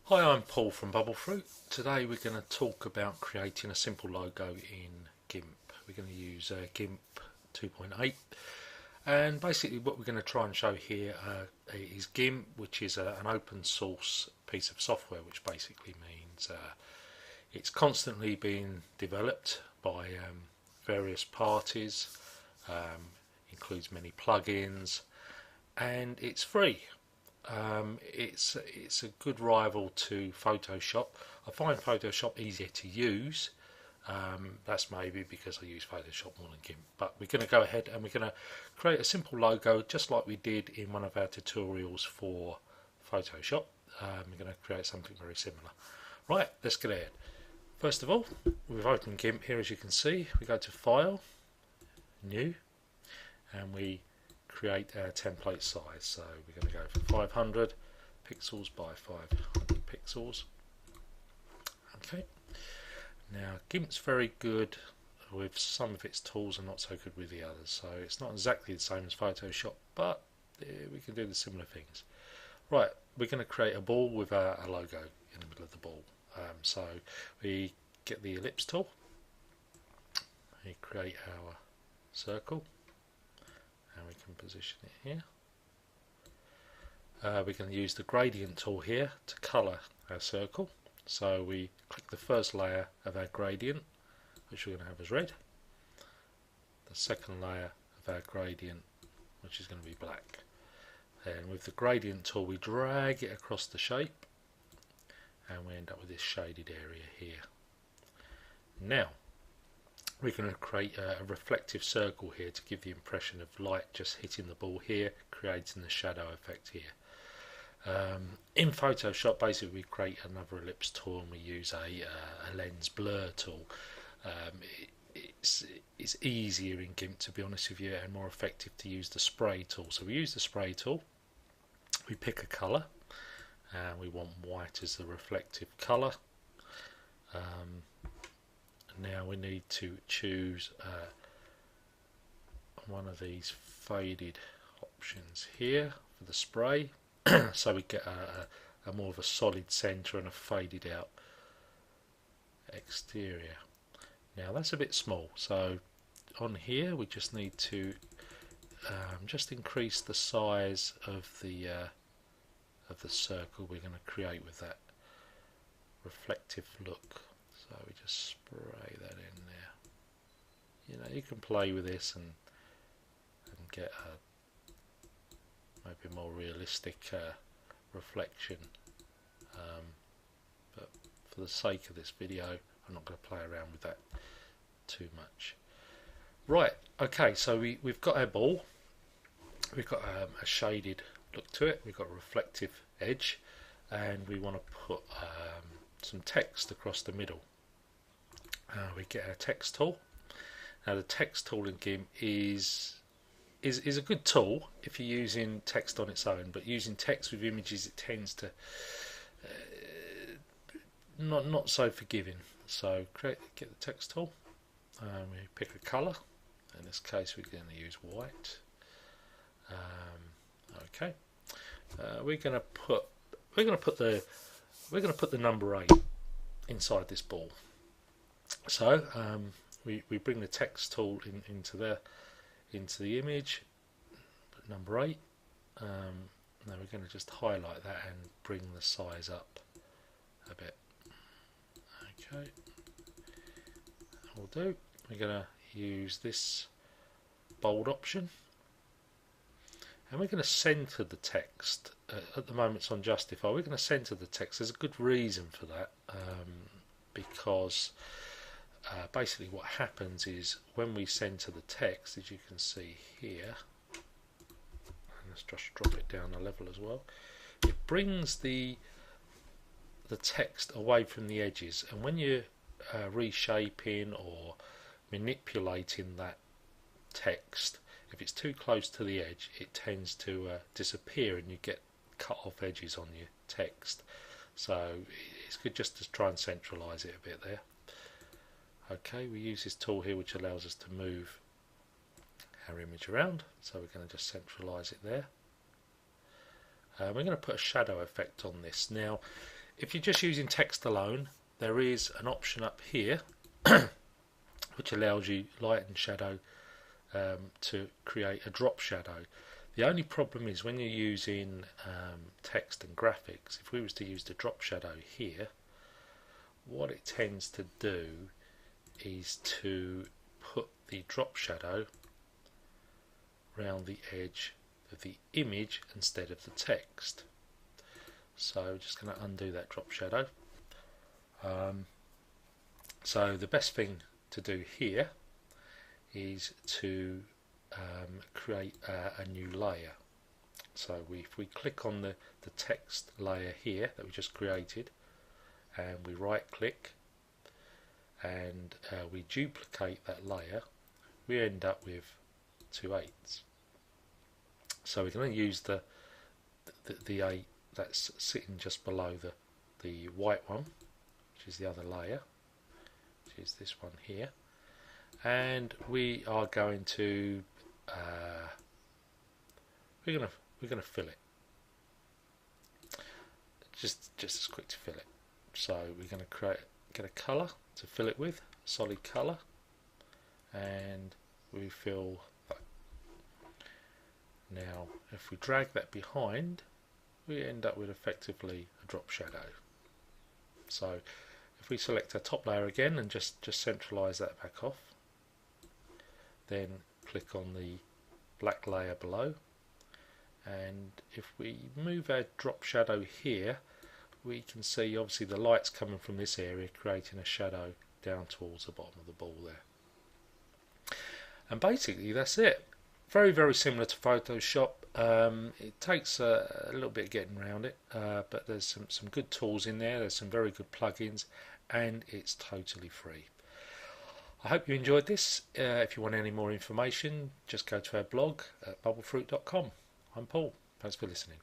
Hi, I'm Paul from Bubble Fruit. Today we're going to talk about creating a simple logo in Gimp. We're going to use Gimp 2.8, and basically what we're going to try and show here is Gimp, which is an open source piece of software, which basically means it's constantly being developed by various parties, includes many plugins, and it's free. It's a good rival to Photoshop. I find Photoshop easier to use. That's maybe because I use Photoshop more than Gimp. But we're going to go ahead and we're going to create a simple logo just like we did in one of our tutorials for Photoshop. We're going to create something very similar. Right, let's get ahead. First of all, we've opened Gimp here, as you can see. We go to File, New, and we create our template size. So we're going to go for 500 pixels by 500 pixels. Okay. Now Gimp's very good with some of its tools and not so good with the others. So it's not exactly the same as Photoshop, but we can do the similar things. Right, we're going to create a ball with a logo in the middle of the ball. So we get the ellipse tool, we create our circle, and we can position it here. We can use the gradient tool here to colour our circle. So we click the first layer of our gradient, which we're going to have as red, the second layer of our gradient, which is going to be black. And with the gradient tool we drag it across the shape, and we end up with this shaded area here. Now we're going to create a reflective circle here to give the impression of light just hitting the ball here, creating the shadow effect here. In Photoshop, basically we create another ellipse tool and we use a lens blur tool. It's easier in Gimp, to be honest with you, and more effective to use the spray tool. So we use the spray tool, we pick a colour, and we want white as the reflective colour. Now we need to choose one of these faded options here for the spray, so we get a more of a solid centre and a faded out exterior. Now that's a bit small, so on here we just need to just increase the size of the circle we're going to create with that reflective look. So we just spray that in there. You know, you can play with this and get a maybe more realistic reflection, but for the sake of this video I'm not going to play around with that too much. Right, okay, so we've got our ball, we've got a shaded look to it, we've got a reflective edge, and we want to put some text across the middle. We get our text tool. Now the text tool in Gimp is a good tool if you're using text on its own, but using text with images it tends to not so forgiving. So get the text tool, we pick a colour. In this case we're going to use white. Okay, we're going to put the number 8 inside this ball. So we bring the text tool into the image, put number 8. Now we're going to just highlight that and bring the size up a bit. Okay, will do. We're going to use this bold option, and we're going to centre the text. At the moment it's on justify. We're going to centre the text. There's a good reason for that, because basically what happens is when we centre the text, as you can see here, and let's just drop it down a level as well, it brings the text away from the edges, and when you're reshaping or manipulating that text, if it's too close to the edge it tends to disappear and you get cut off edges on your text. So it's good just to try and centralise it a bit there. Okay, we use this tool here which allows us to move our image around, so we're going to just centralise it there. We're going to put a shadow effect on this. Now If you're just using text alone, there is an option up here which allows you light and shadow to create a drop shadow. The only problem is when you're using text and graphics, if we was to use the drop shadow here, what it tends to do is to put the drop shadow around the edge of the image instead of the text. So I'm just going to undo that drop shadow. So the best thing to do here is to create a new layer. So if we click on the text layer here that we just created, and we right click and we duplicate that layer, we end up with 2 8s. So we're going to use the 8 that's sitting just below the white one, which is the other layer, which is this one here, and we are going to we're going to fill it. Just as quick to fill it. So we're going to get a colour to fill it with, a solid colour, and we fill that. Now if we drag that behind, we end up with effectively a drop shadow. So if we select our top layer again and just centralise that back off, then click on the black layer below, and if we move our drop shadow here, we can see obviously the light's coming from this area, creating a shadow down towards the bottom of the ball there. And basically that's it. Very, very similar to Photoshop. It takes a little bit of getting around it, but there's some good tools in there, there's some very good plugins, and it's totally free. I hope you enjoyed this. If you want any more information, just go to our blog at bubblefruit.com. I'm Paul. Thanks for listening.